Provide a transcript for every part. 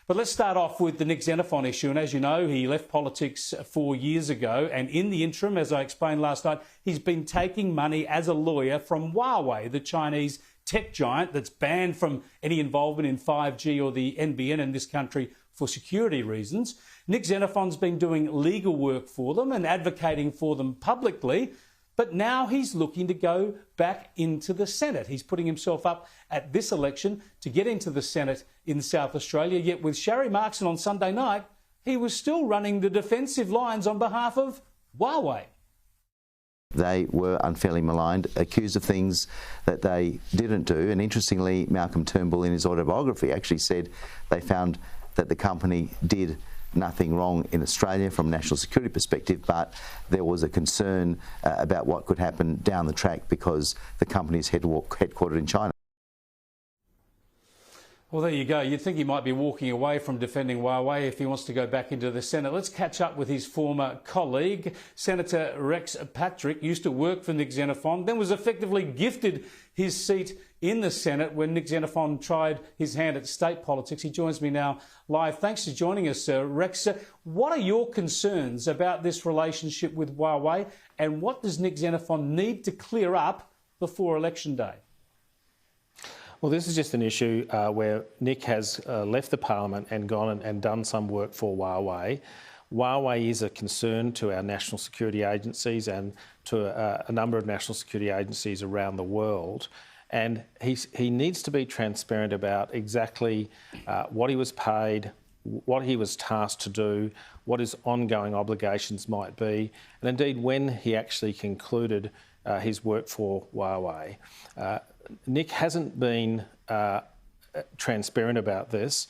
But let's start off with the Nick Xenophon issue. And as you know, he left politics 4 years ago. And in the interim, as I explained last night, he's been taking money as a lawyer from Huawei, the Chinese tech giant that's banned from any involvement in 5G or the NBN in this country for security reasons. Nick Xenophon's been doing legal work for them and advocating for them publicly. But now he's looking to go back into the Senate. He's putting himself up at this election to get into the Senate in South Australia. Yet with Sharri Markson on Sunday night, he was still running the defensive lines on behalf of Huawei. They were unfairly maligned, accused of things that they didn't do. And interestingly, Malcolm Turnbull in his autobiography actually said they found that the company did nothing wrong in Australia from a national security perspective, but there was a concern about what could happen down the track because the company is headquartered in China. Well, there you go. You'd think he might be walking away from defending Huawei if he wants to go back into the Senate. Let's catch up with his former colleague. Senator Rex Patrick used to work for Nick Xenophon, then was effectively gifted his seat in the Senate when Nick Xenophon tried his hand at state politics. He joins me now live. Thanks for joining us, Rex. What are your concerns about this relationship with Huawei, and what does Nick Xenophon need to clear up before Election Day? Well, this is just an issue where Nick has left the parliament and gone and done some work for Huawei. Huawei is a concern to our national security agencies and to a number of national security agencies around the world. And he needs to be transparent about exactly what he was paid, what he was tasked to do, what his ongoing obligations might be, and indeed when he actually concluded his work for Huawei. Nick hasn't been transparent about this.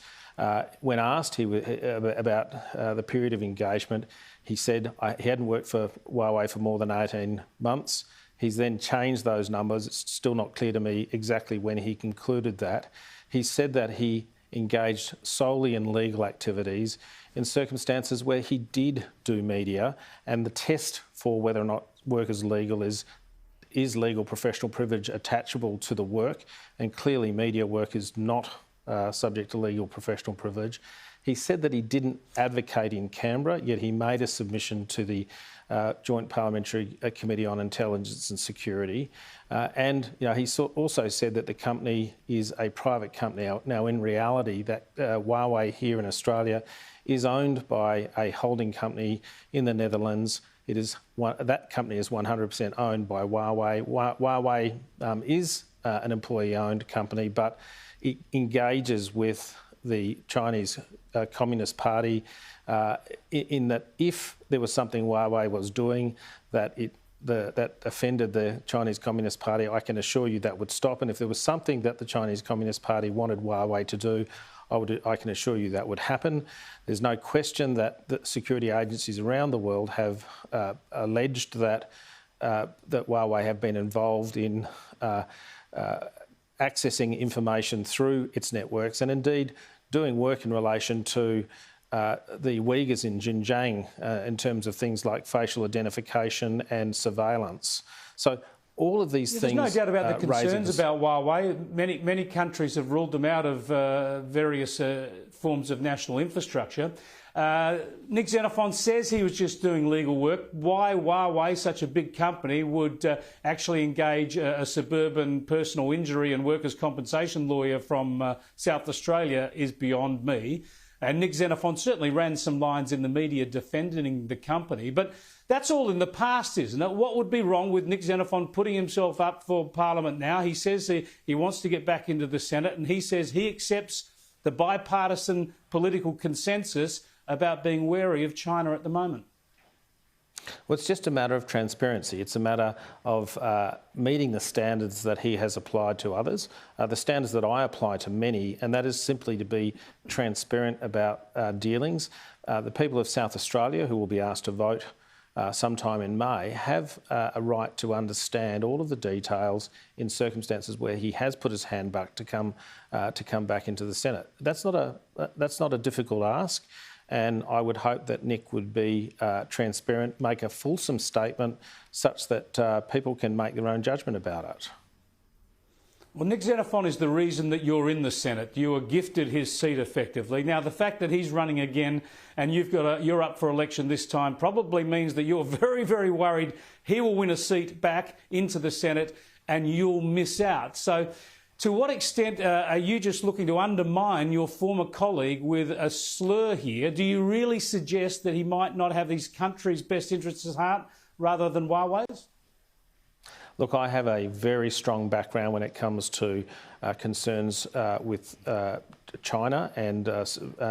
When asked about the period of engagement, he said he hadn't worked for Huawei for more than 18 months. He's then changed those numbers. It's still not clear to me exactly when he concluded that. He said that he engaged solely in legal activities in circumstances where he did do media, and the test for whether or not work is legal is legal professional privilege attachable to the work, and clearly media work is not subject to legal professional privilege. He said that he didn't advocate in Canberra, yet he made a submission to the Joint Parliamentary Committee on Intelligence and Security. And he also said that the company is a private company. Now, in reality, that Huawei here in Australia is owned by a holding company in the Netherlands. That company is 100% owned by Huawei. Huawei is an employee-owned company, but it engages with the Chinese Communist Party in that if there was something Huawei was doing that offended the Chinese Communist Party, I can assure you that would stop. And if there was something that the Chinese Communist Party wanted Huawei to do, I can assure you that would happen. There's no question that the security agencies around the world have alleged that Huawei have been involved in accessing information through its networks, and indeed doing work in relation to the Uyghurs in Xinjiang in terms of things like facial identification and surveillance. So all of these things. There's no doubt about the concerns about Huawei. Many countries have ruled them out of various forms of national infrastructure. Nick Xenophon says he was just doing legal work. Why Huawei, such a big company, would actually engage a suburban personal injury and workers' compensation lawyer from South Australia is beyond me. And Nick Xenophon certainly ran some lines in the media defending the company. But that's all in the past, isn't it? What would be wrong with Nick Xenophon putting himself up for Parliament now? He says he wants to get back into the Senate, and he says he accepts the bipartisan political consensus about being wary of China at the moment. Well, it's just a matter of transparency. It's a matter of meeting the standards that he has applied to others, the standards that I apply to many, and that is simply to be transparent about dealings. The people of South Australia, who will be asked to vote sometime in May, have a right to understand all of the details in circumstances where he has put his hand back to come back into the Senate. That's not a difficult ask. And I would hope that Nick would be transparent, make a fulsome statement such that people can make their own judgment about it. Well, Nick Xenophon is the reason that you're in the Senate. You were gifted his seat effectively. Now, the fact that he's running again and you're up for election this time probably means that you're very, very worried he will win a seat back into the Senate and you'll miss out. So to what extent are you just looking to undermine your former colleague with a slur here? Do you really suggest that he might not have his country's best interests at heart rather than Huawei's? Look, I have a very strong background when it comes to concerns with China and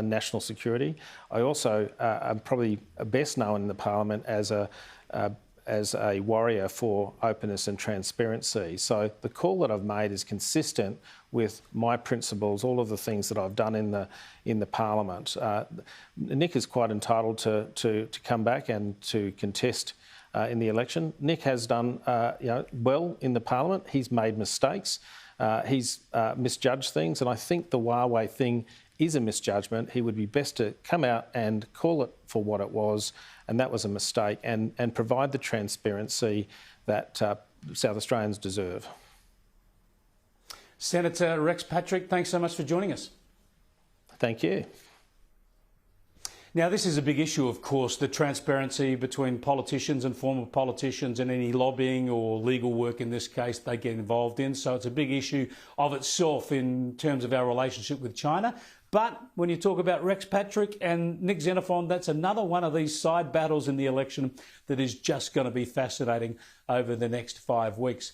national security. I also am probably best known in the Parliament as a warrior for openness and transparency. So the call that I've made is consistent with my principles, all of the things that I've done in the Parliament. Nick is quite entitled to come back and to contest in the election. Nick has done well in the Parliament. He's made mistakes. He's misjudged things, and I think the Huawei thing is a misjudgment. He would be best to come out and call it for what it was, and that was a mistake, and provide the transparency that South Australians deserve. Senator Rex Patrick, thanks so much for joining us. Thank you. Now, this is a big issue, of course, the transparency between politicians and former politicians and any lobbying or legal work, in this case, they get involved in. So it's a big issue of itself in terms of our relationship with China. But when you talk about Rex Patrick and Nick Xenophon, that's another one of these side battles in the election that is just going to be fascinating over the next 5 weeks.